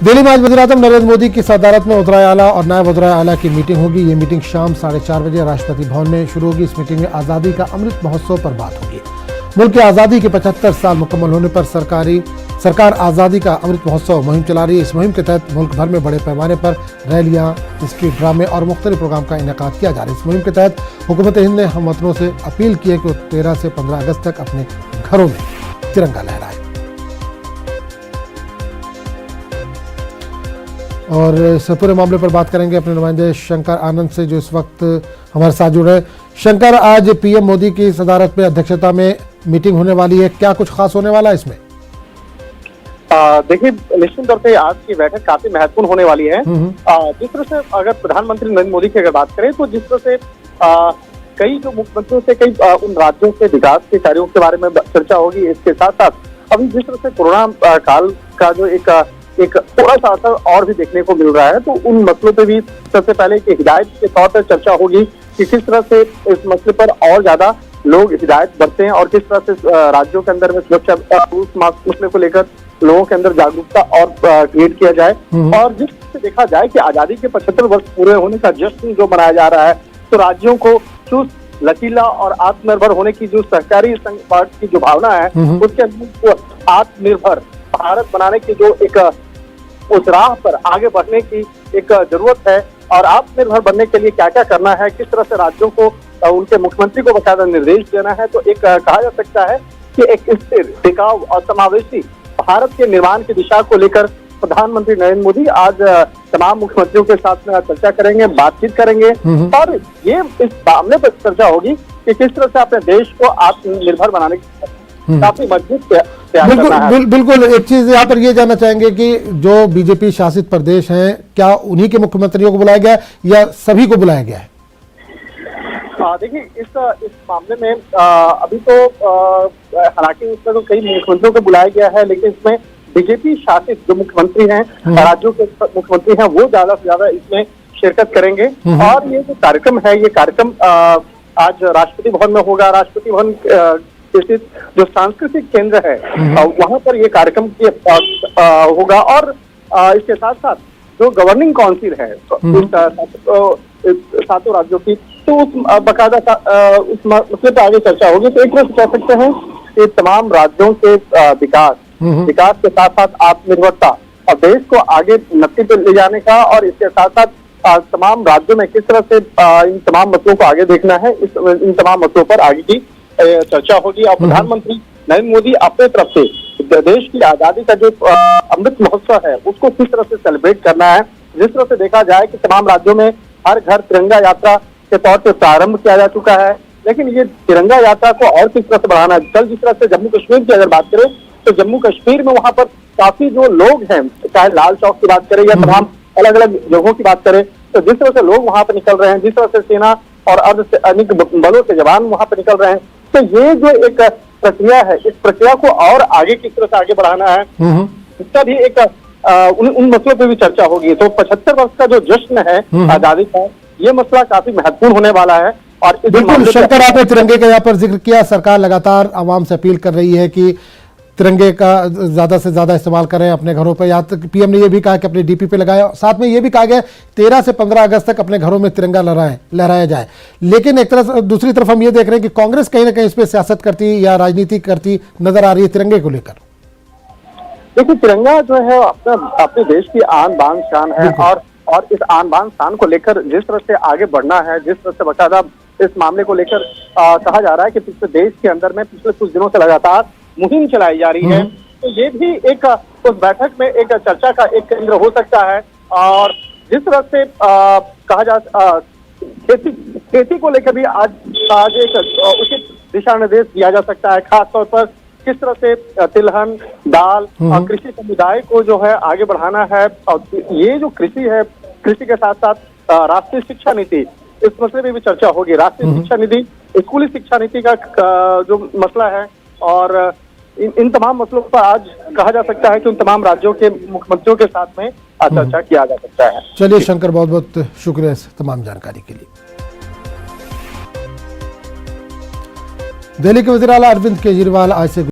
दिल्ली में आज वज़ीर-ए-आज़म नरेंद्र मोदी की सदारत में वज़ीर आला और नायब वज़ीर आला की मीटिंग होगी। ये मीटिंग शाम 4:30 बजे राष्ट्रपति भवन में शुरू होगी। इस मीटिंग में आज़ादी का अमृत महोत्सव पर बात होगी। मुल्क की आज़ादी के 75 साल मुकम्मल होने पर सरकार आज़ादी का अमृत महोत्सव मुहिम चला रही है। इस मुहिम के तहत मुल्क भर में बड़े पैमाने पर रैलियां, स्ट्रीट ड्रामे और मुख्तलिफ प्रोग्राम का इनेकाद किया जा रहा है। इस मुहिम के तहत हुकूमत हिंद ने हमवतनों से अपील की है कि वो 13 से 15 अगस्त तक अपने घरों में तिरंगा लहराए। और इस पूरे मामले पर बात करेंगे अपने नुमाइंदे शंकर आनंद से, जो इस वक्त हमारे साथ जुड़ रहे हैं। शंकर, आज पीएम मोदी की सदारत में अध्यक्षता में मीटिंग होने वाली है, क्या कुछ खास होने वाला है इसमें? देखिए, निश्चित तौर पे आज की बैठक काफी महत्वपूर्ण होने वाली है। जिस तरह से अगर प्रधानमंत्री नरेंद्र मोदी की अगर बात करें तो जिस तरह से कई जो मुख्यमंत्रियों से कई उन राज्यों के विकास के कार्यों के बारे में चर्चा होगी। इसके साथ साथ अभी जिस तरह से कोरोना काल का जो एक थोड़ा सा असर और भी देखने को मिल रहा है, तो उन मसलों पे भी सबसे पहले एक हिदायत के तौर पर चर्चा होगी कि किस तरह से इस मसले पर और ज्यादा लोग हिदायत बरतें और किस तरह से राज्यों के अंदर में सुरक्षा उस मसले को लेकर लोगों के अंदर जागरूकता और क्रिएट किया जाए। और जिस तरह से देखा जाए कि आजादी के 75 वर्ष पूरे होने का जश्न जो मनाया जा रहा है, तो राज्यों को चुस्त, लचीला और आत्मनिर्भर होने की जो सहकारी संघ की जो भावना है, उसके अंदर आत्मनिर्भर भारत बनाने की जो एक उस राह पर आगे बढ़ने की एक जरूरत है। और आत्मनिर्भर बनने के लिए क्या क्या करना है, किस तरह से राज्यों को उनके मुख्यमंत्री को बकायदा निर्देश देना है, तो एक कहा जा सकता है कि एक स्थिर, टिकाऊ और समावेशी भारत के निर्माण की दिशा को लेकर प्रधानमंत्री नरेंद्र मोदी आज तमाम मुख्यमंत्रियों के साथ में चर्चा करेंगे, बातचीत करेंगे। और ये इस मामले पर चर्चा होगी कि किस तरह से अपने देश को आत्मनिर्भर बनाने की काफी मजबूत बिल्कुल। एक चीज यहाँ पर ये जानना चाहेंगे कि जो बीजेपी शासित प्रदेश हैं, क्या उन्हीं के मुख्यमंत्रियों को बुलाया गया या सभी को बुलाया गया है? देखिए, इस मामले में अभी तो हालांकि इसमें तो कई मुख्यमंत्रियों को बुलाया गया है, लेकिन इसमें बीजेपी शासित जो मुख्यमंत्री हैं, राज्यों के मुख्यमंत्री हैं, वो ज्यादा से ज्यादा इसमें शिरकत करेंगे। और ये जो कार्यक्रम है, ये कार्यक्रम आज राष्ट्रपति भवन में होगा। राष्ट्रपति भवन स्थित जो सांस्कृतिक केंद्र है, वहां पर ये कार्यक्रम होगा। और इसके साथ साथ जो गवर्निंग काउंसिल है सातों राज्यों की, तो उस बकायदा उस मसले पर आगे चर्चा होगी। तो एक तरह से कह सकते हैं कि तमाम राज्यों के विकास के साथ साथ आत्मनिर्भरता और देश को आगे उन्नति पे ले जाने का, और इसके साथ साथ तमाम राज्यों में किस तरह से इन तमाम मसलों को आगे देखना है, इन तमाम मसलों पर आगे की चर्चा होगी। और प्रधानमंत्री नरेंद्र मोदी अपने तरफ से देश की आजादी का जो अमृत महोत्सव है, उसको किस तरह से सेलिब्रेट करना है। जिस तरह से देखा जाए कि तमाम राज्यों में हर घर तिरंगा यात्रा के तौर पर प्रारंभ किया जा चुका है, लेकिन ये तिरंगा यात्रा को और किस तरह से बढ़ाना है। कल जिस तरह से जम्मू कश्मीर की अगर बात करें, तो जम्मू कश्मीर में वहां पर काफी जो लोग हैं, चाहे लाल चौक की बात करें या तमाम अलग अलग जगहों की बात करें, तो जिस तरह से लोग वहां पर निकल रहे हैं, जिस तरह से सेना और अर्धसैनिक बलों के जवान वहां पर निकल रहे हैं, तो ये जो एक प्रक्रिया है, इस प्रक्रिया को और आगे किस तरह से आगे बढ़ाना है, इसका भी एक उन मसलों पर भी चर्चा होगी। तो 75 वर्ष का जो जश्न है आजादी का, ये मसला काफी महत्वपूर्ण होने वाला है। और बिल्कुल शंकर, आपने तिरंगे का यहाँ पर जिक्र किया। सरकार लगातार आवाम से अपील कर रही है कि तिरंगे का ज्यादा से ज्यादा इस्तेमाल करें अपने घरों पर। यहाँ तक पीएम ने यह भी कहा कि अपने डीपी पे लगाए। साथ में यह भी कहा गया 13 से 15 अगस्त तक अपने घरों में तिरंगा लहराया जाए। लेकिन एक तरफ दूसरी तरफ हम ये देख रहे हैं कि कांग्रेस कहीं ना कहीं इस पर सियासत करती या राजनीति करती नजर आ रही है तिरंगे को लेकर। देखिए, तिरंगा जो है अपने देश की आन बान शान है, और इस आन बान शान को लेकर जिस तरह से आगे बढ़ना है, जिस तरह से बकायदा इस मामले को लेकर कहा जा रहा है कि पिछले देश के अंदर में पिछले कुछ दिनों से लगातार मुहिम चलाई जा रही है, तो ये भी एक उस बैठक में एक चर्चा का एक केंद्र हो सकता है। और जिस तरह से कहा जा खेती को लेकर भी आज एक उचित दिशा निर्देश दिया जा सकता है, खासतौर पर किस तरह से तिलहन, दाल और कृषि समुदाय को जो है आगे बढ़ाना है। और ये जो कृषि है, कृषि के साथ साथ राष्ट्रीय शिक्षा नीति, इस मसले में भी चर्चा होगी। राष्ट्रीय शिक्षा नीति, स्कूली शिक्षा नीति का जो मसला है, और इन तमाम मसलों पर आज कहा जा सकता है कि उन तमाम राज्यों के मुख्यमंत्रियों के साथ में चर्चा किया जा सकता है। चलिए शंकर, बहुत बहुत शुक्रिया इस तमाम जानकारी के लिए। दिल्ली के वज़ीर आला अरविंद केजरीवाल आज से